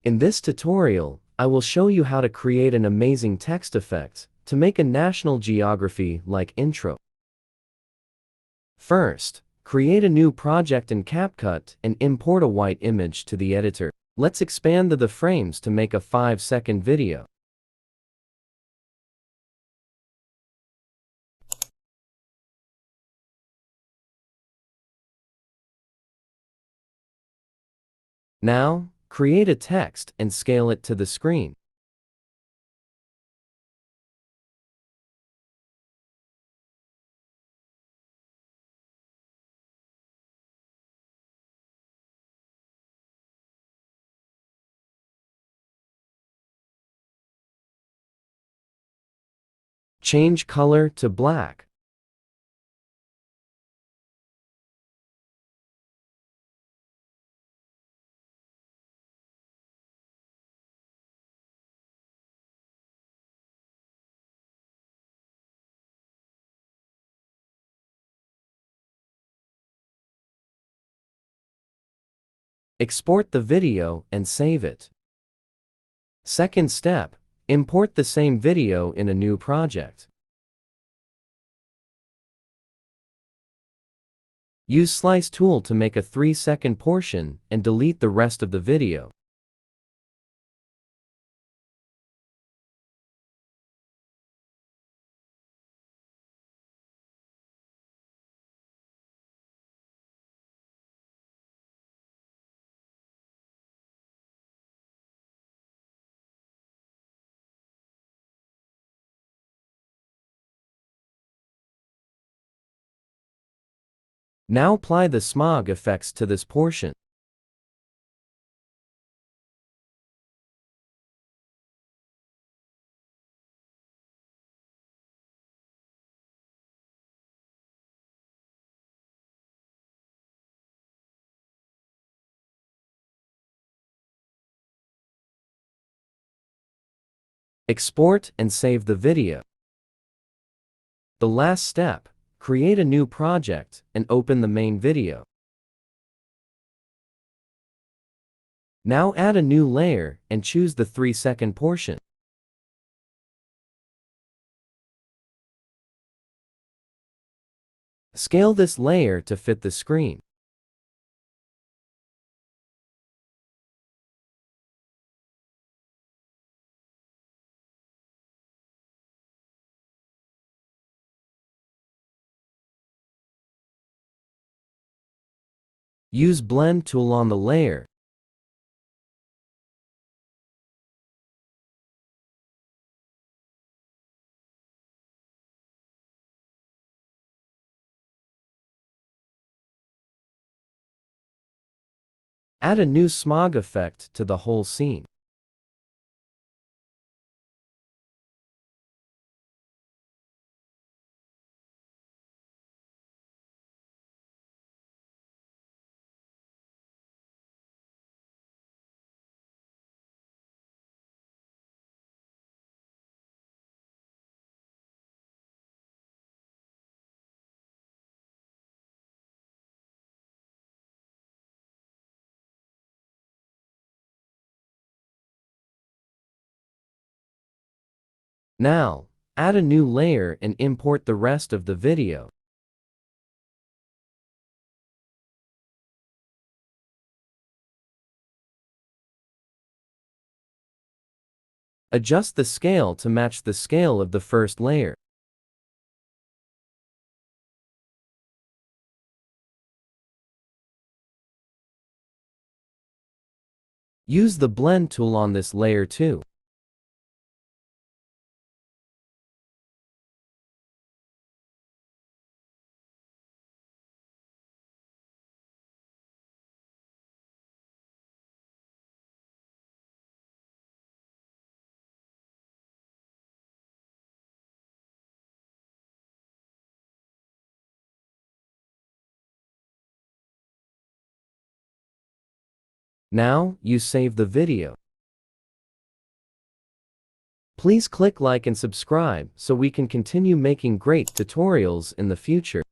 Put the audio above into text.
In this tutorial, I will show you how to create an amazing text effect to make a National Geography-like intro. First, create a new project in Capcut and import a white image to the editor. Let's expand the frames to make a 5-second video. Now, create a text and scale it to the screen. Change color to black. Export the video and save it. Second step, import the same video in a new project. Use Slice tool to make a 3-second portion and delete the rest of the video. Now apply the smog effects to this portion. Export and save the video. The last step, create a new project and open the main video. Now add a new layer and choose the 3-second portion. Scale this layer to fit the screen. Use Blend tool on the layer. Add a new smog effect to the whole scene. Now, add a new layer and import the rest of the video. Adjust the scale to match the scale of the first layer. Use the Blend tool on this layer too. Now, you save the video. Please click like and subscribe so we can continue making great tutorials in the future.